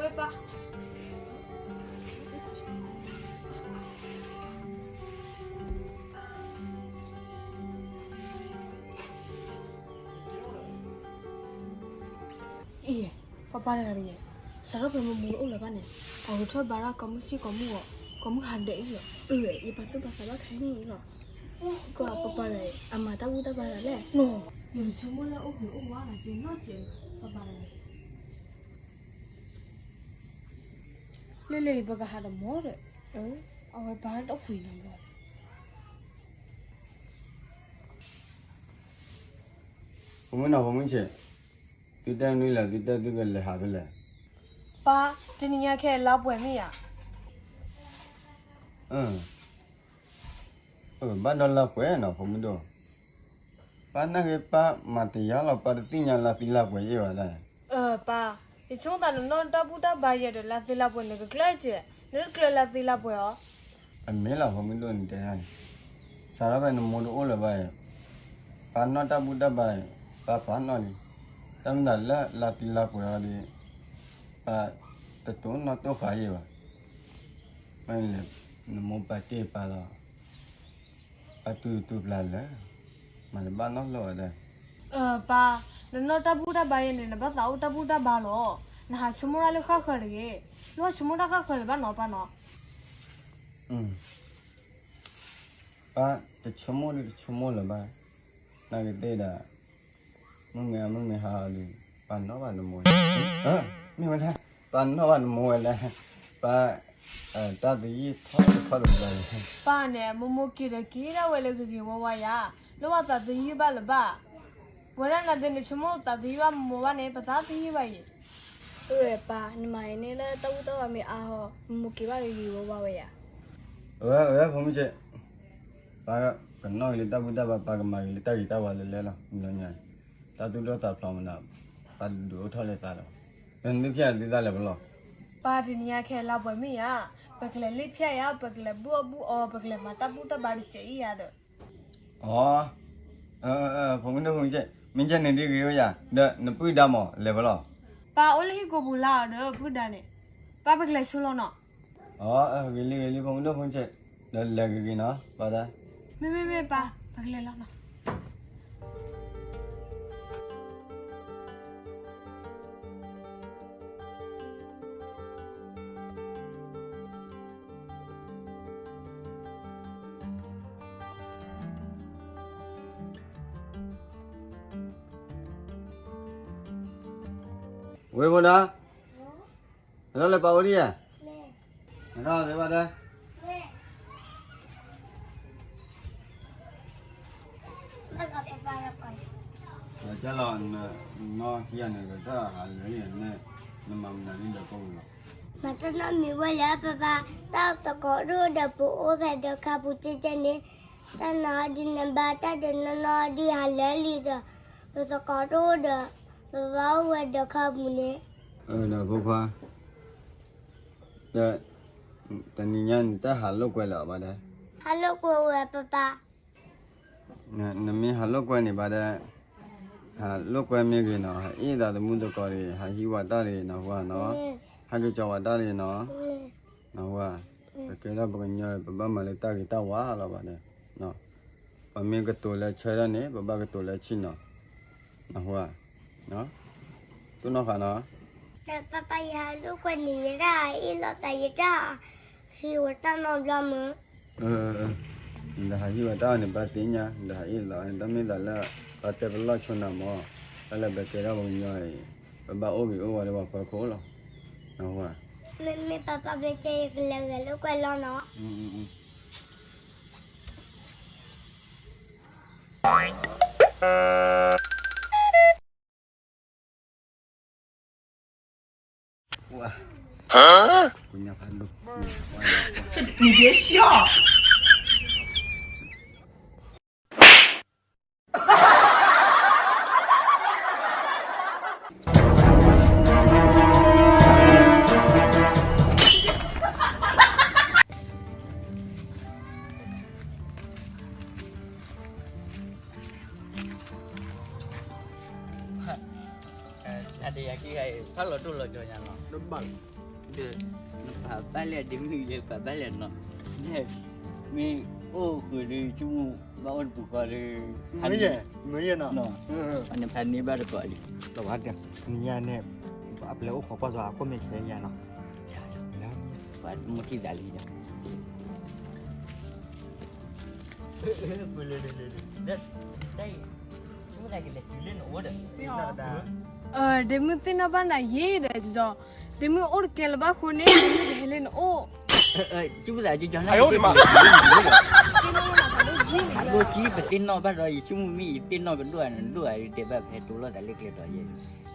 喂爸。咦，爸爸来了耶！啥时候没摸了吧呢？我穿巴拉搞木西搞木哦，搞木还得了。一把手把啥把开你了。个爸爸来，阿妈打打巴拉嘞。喏，有什么了？我娃了，真闹劲，爸爸来。လေလေဘက်ကဟာတော့မောတဲ့အဝဲဘာတော့ခွေနေလို့ 我们那我们去，对单位了，对单这个来哈不来？ ပါဒီနေ့ရခဲ့လောက်ပွဲမိရ 办到了回呢，我们都，把那个把马地亚了，把的顶上了地拉回去完了。ပါဒီချုံတာနော်တပူတာဘာရတဲ့လာသေးလောက်ပွဲနေကကလိုက်ကျနေကလလာသေးလောက်ပွဲရော 没了，我们都你这样，啥了呗？那么多欧了呗，把那大不大呗，把那里，咱们那拉地拉回来的，把这多那多发去吧，完了，那么把这把了，把都来了，嘛的把那落的。 ပါနော်တပူတာဘာရနေဘာသာတပူတာဘာလို့နာချမရလေခါခရလောချမရခါခရဘာနော်ပါနော် 把这出没了吧？那个对的，没好的，把那把都摸。没问题，把那把都摸了，把大的一套都来。 ပါနဲ့မကီရဝဲလေကီဝဝရလောဝတာဒီဘာလဘာဝရနာတဲ့ချမတာဒီဝမဝနဲ့ပတာဒီဘာရေပါနမရနေလဲတော့မေအာဟောမကီပါရီဝဝဝရ 我们去，把个那个大不大把个嘛个大个大把来了，你讲呢？大都了大plan了，把都套来大了，你看你咋来不了？ ပါဒီနီယခဲလောက်ပွဲမိရပကလေလိဖျက်ရပကလေဘူအောပကလေမတပူတဘာချေရတော့ 哦，我们去，明天你这个呀，那不大嘛，来不了。 ပါအိုလီကိုဘူလာတော့ဖုဒန်နေပါပကလေဆူလို့နော် 给你，我们去，来个呢，把它。 မေပါပကလေလောက်နော် 喂，不呢？那来把我的。那来把它。这了那天那个啥还人那么那人就够了。 mà tôi nói mi qua lá papa tao tao có rồi đập bộ về được khá bút chân đi tao nói đi nằm ba tao đi nó đi hà lẽ đi rồi tao có rồi được rồi vào về được khá bút nè đó bố khoa. Đó, tao nhìn nhận ta hà lô quay lại bà đây. hello cô về papa Nè mình hà lô quay này bà đây. Hà lô quay mấy cái nó, ý là muốn được coi đi, hà hiu ta đi nó qua nó, hà cái cháu ta đi nó qua. Cái đó bây giờ bà mà lấy ta cái ta quá là bà đây. Nó, bà mấy cái tuổi là chơi ra nè, bà cái tuổi là chín nó qua. Nó, tôi nó phải nó. để papa hello cô nhỉ ra ý là tại ra hiểu tao nói làm mà Dah hiu ta ni ba tin nha, dah hiu la, dah mi dah la, ba te bela chuna mo, la ba ke ra bang nyai, ba o bi o wa le ba pa ko lo, na wa. mẹ papa về chơi cái lúc quay lo nó Wah. Punya pandu. 你别笑。Ada yang kira, kalau tu lo jangan lo. Debal. Balik demi je balik no. Mi kuri cuma bawon buka de. မင်းရဲ့နော် No. Ane pani baru kau ni. တော့ဟာတယ်ညနဲ့အပလောခေါ်ပါသွားကိုမခဲရနော် Kau mesti dali je. Dah, dah. Cuma lagi le tulen order. ဒီမသိနဘာနာရေးတယ်ကြတော့ဒီမအိုကဲလဘခုနေဒီမဟဲလင်းအို Cuma saja jangan. 哎呦我的妈！ Aku cik betin no pada cuma mi tin no berdua dia betul lah dalik le tu je.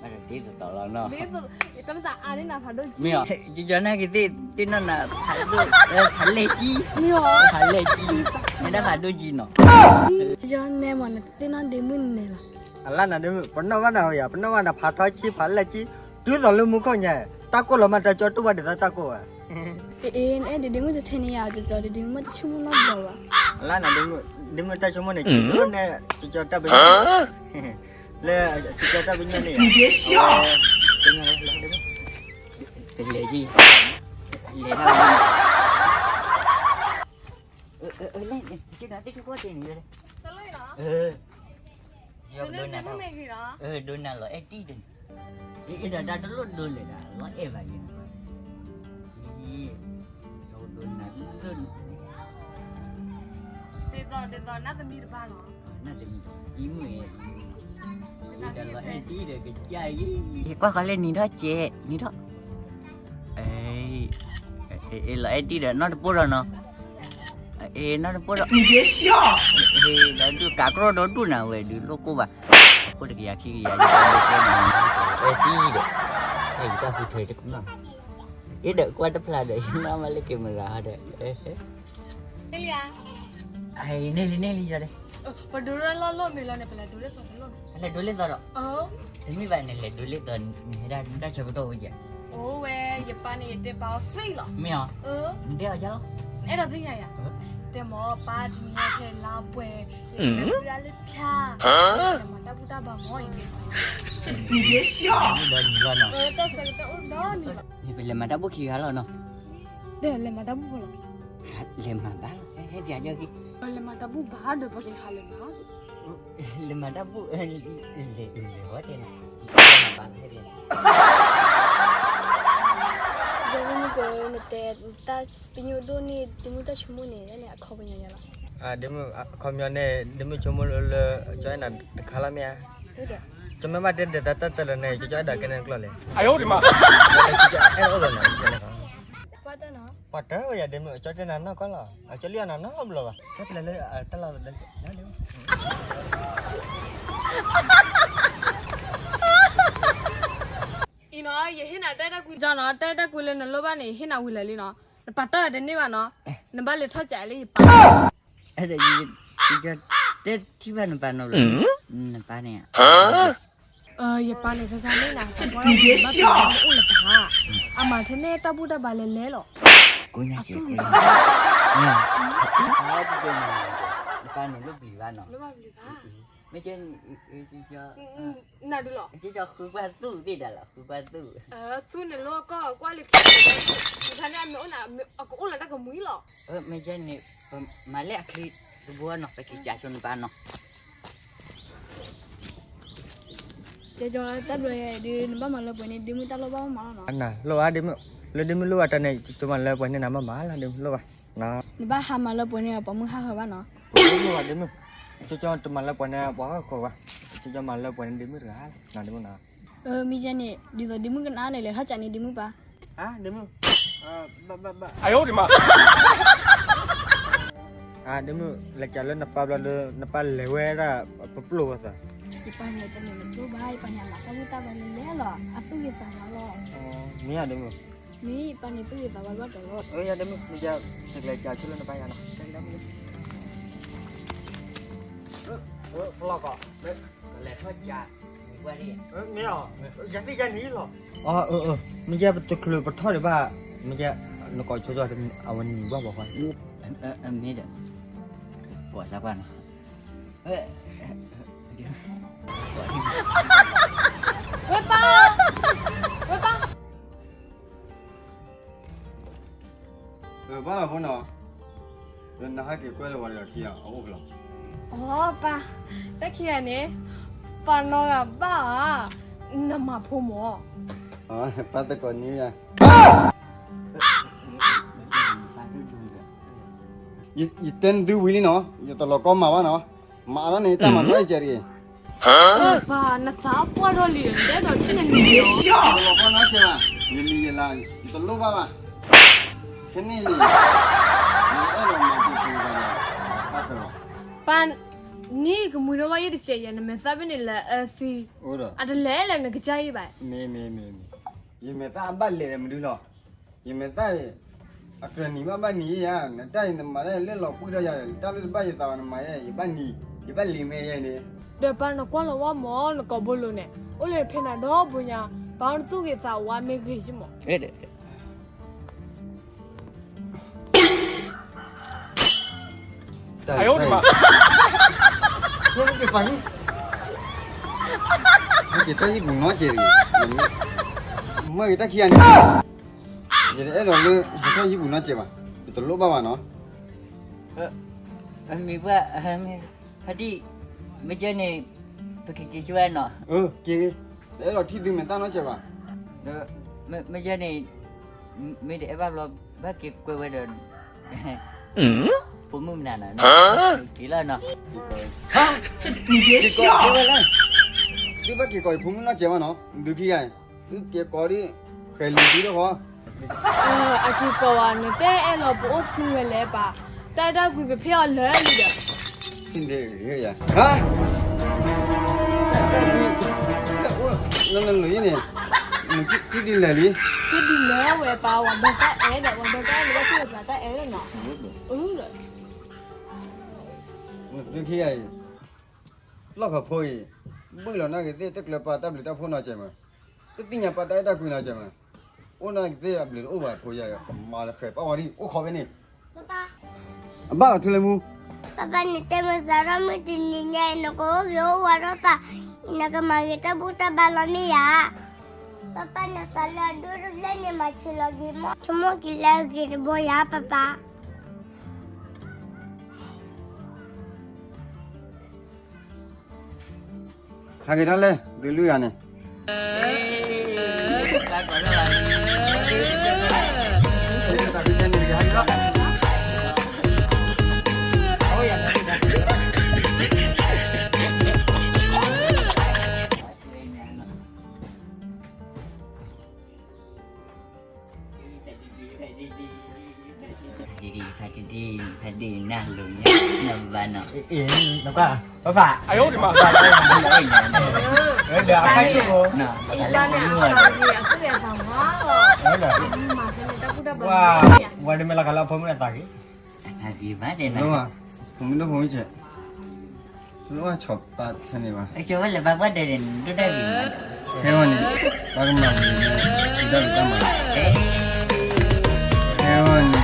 Masa dia tu tahu lah no. လေးဆိုတမတာအားနေနာဖာတော့ Mi ah, jangan kita tin no nak halle ji. မြော Halle ji. Nada padu ji no. ကြနေမနဲ့တင်းနဒီမနေလား အလာနာတယ်ပနဝနာရပနဝနာဖာထားချီဖာလက်ချီတူးတော်လူမှုခေါညတာကိုလမတကြောတူဝတ်တာကို အေးအဲ့ဒီမချချနေရကြဒီမချမလို့ဘောပါ အလာနာဒီမတချမနေချီလို့နဲ့ကြောတက်ပဲလေကြောတက်ပဲညနေ 你别笑， Halle ji. Halle dah. Lain, cik nanti cuba ni je. တလို့နော် Jom dona tau. မေကြီးနော် Dona lo accident. Dah dulu dulu dah. Lo lagi. Jauh dona dulu. တေတော့နတ်သမီးတပါနော် Nanti imu ya. Dah lo accident kejai. Kau kalian ni dah cek, ni dah. Lo accident not pura no. Not pura. 你别笑， Dah tu kakro dah tu na we dulu ko ba. Aku dah yakin ya. Accident. Kita putih tu kumang. Ida kuat pelada ina malik kamera ada. တေးလျာ Neli jadi. ဘဒူရလောမေလောနေပလာဒူရဆိုလော Ada dulu taro. အော် Ini ba neli dulu ton. Dah coba tu je. အိုးဝဲရပါနေတဲ့ပါဖိတ်လား Mio. အော် Dia aja lo. အဲ့ဒါသိရရတဲ့မောပါဒီရတဲ့လာပွဲရရလေးဖြာမတပူတာဘာမောရင် 你别笑， Ini dah duluan no. တော့စက်တော့တော့နေ Ni bila mata bu kira lo no. တဲ့လေမတပူလား Lima dah. Dia aja ki. လေမတပူဘာတော့ပကေဟာလေနော် Lima dah bu. Lewat dia. Ba dia. ဇောင်းကိုနေတဲ့တာပညိုဒိုနေဒီမတချမနေနဲ့အခေါ်ပညာရလား ဒီမကွန်မြူနီဒီမချမလို့ကျောင်းနာခလာမြာ ဟုတ်တယ် ကျမမတဲ့တတလနဲ့ကြောတာကနေကလလေ 哎呦我的妈！ အဲ့တော့နော် ပါတနော် ပတ်တယ်ရဒီမကြောတဲ့နာနော်ကလားအချလျာနာနော်ဘလောပါကဲလေတလာတယ်နားလေ အင်းနော်ရဟင်းနာတိုက်တက်ကူကြောင်းနော်တိုက်တက်ကူလေနလောပါနေဟင်းနာဝီလေလေးနော်ပတ်တော့တဲ့နေပါနော်နံပါတ်လေးထောက်ကြလေးပါ Ada dia tiba nampak no lo. Nampak ni. ရပါနေစစလေးနာဘာ 你别笑， ဦးလပါအမထနေတပူတပါလေလဲလော Kunya sih. Ni. Ada dia ni. Nampak ni lu beli no. လောပါပြီပါ Macam dia နာဒူလော dia kubat tu tidak lah, kubat tu. သူနေလောကကွာလေခါနေအမေနာအကူလာတကမွေးလော Macam ni malak klik buat no pakai jasun nampak no. ကြကြောတက်လွယ်ဒီနံပါတ်မှာလောပွင့်နေဒီမူတက်လောပါမှာနော် အနာလောအဒီမလေဒီမလောအတနေကျမလဲပွင့်နေနာမမလာဒီလောပါနာ ဒီဘာဟာမှာလောပွင့်နေပမှုဟာဟာပါနော် လောပါဒီမကြောတမလဲပွင့်နေဘောခေါ်ပါကြောမလဲပွင့်နေဒီမရာနာဒီမနာ မိချနေဒီဆိုဒီမူကနားနေလေထောက်ကြနေဒီမူပါ ဟာဒီမဘ 哎呦我的妈！ ဒီမလက်ချလနပါဘလနပါလေဝဲရာပပလောသာ ဒီပန်းနဲ့တနေမချိုးပါပညာလာတမှုတာပါလေလဲလောအပုရပါလော မင်းရဒီမ မီပန်းနေပြရပါဘာတော့ ရဒီမမကြစကလက်ချချလနပါရနာတယ်ဒါမလို့ဘလောက Lek hojak. Buat ni. မင်းရတိရနီလောမကြပတကလပထော်ရပါမကြနကောချောအဝန်နီဘာဘာ Ni dah. Buat siapa no? Dia. Buat ni. ဝေပါဝေပါ ဘာလာဖို့နော်နာဟကေကွဲလို့ဝရခီယာဟုတ်ကလား အော်ပါတက်ခီရနေပါနော်ကပါနမဖို့မော ဟာပတ်တကောနီးယာ y ten du wili no yo to lo koma ba no ma ra ni ta ma no che ri ပါနသာပွားတော့လီတဲ့တော့ချင်းနေနေရော lo ko no che ba ni ni la to lo ba ba ke ni ni ai lo ma ti ti ba ba ko ပန်နီကမူတော့ရတဲ့ချေရနမသဘနေလဲအစီ ho ro အတလဲလဲငကြိုက်ပါ me ye me ta ba le me du lo ye me ta akra ni ba ni ya na ta ni ma le lo pu da ya ta le ba ye ta na ma ye ba ni ye ba li me ye ni တဲ့ပန်နကွာလဝမောနကဘလို့နဲ့အိုလေဖေနာတော့ပညာဘောင်းသူကေသာဝါမေခေရှိမော အဲ့ဒါ 哎呦我的妈！这个反应，我给他一股脑筋里，没给他看呢。你这老子给他一股脑筋吧，就老爸爸喏。 အမေကအဟမ်းဖတိမကျနေပကကကျွမ်းနော် 给，这老弟弟们打脑筋吧。မကျနေမေတဲ့အဘလောဘကကွယ်ဝဲတော့ပုံမှုမနာနော်ဒီလားနော် 你别笑。你把给搞碰那筋嘛喏，你看，你给搞的还流鼻的话， အခုကောနတဲ့အဲ့လိုပို့ဆင်းရလဲပါတိုက်တာကွေဖေရလဲလီတဲ့ 听得这呀？啊？那女呢？弟弟来哩？ ဒီဒီလဲဝဲပါဝမကအဲ့တဲ့ဝမကလည်းပြည့်လာတဲ့အဲ့နော်ဟုတ်လေ 你看呀，老可破耶，为了那个在这个把大不了大破那钱嘛，这顶下把大大贵那钱嘛，我那个在不了我把破呀，妈的害怕我的，我靠边呢，爸爸，爸出来木，爸爸，你这么早上没听你家那个给我玩到啥？你那个马给他不打巴拉米呀？爸爸，那啥了，都是来你妈吃了给么？什么给来给的不呀？爸爸，还给他来，对路呀呢， ကာကောလာ 大哥见你还个， ဟောရမယ်ဒီဖတ်ဒီနာလုံးညနဘာနော် အေးတော့ကဘာဖာ 哎呦我的妈！ ဘာလဲနော် အဲ့ဒါအခက်ချုပ်ကို နော် ဒီ ဘာ လာ လဲ နဲ့ နော် ဒီအခုရတာငါတော့ ဟုတ်လား ဒီမှာကနေတကူတပ ဝါဝါဒီမလာကလာဖုံးနေတာကြီး ဒီဘာတဲ့ 老 နော် 啊，我们都朋友去，老啊吵把天的吧， အကျော်လည်းဘာဘာတဲ့တူတဲ့ပြီ 开完呢，把个马你到底干嘛？ အေး 开完呢。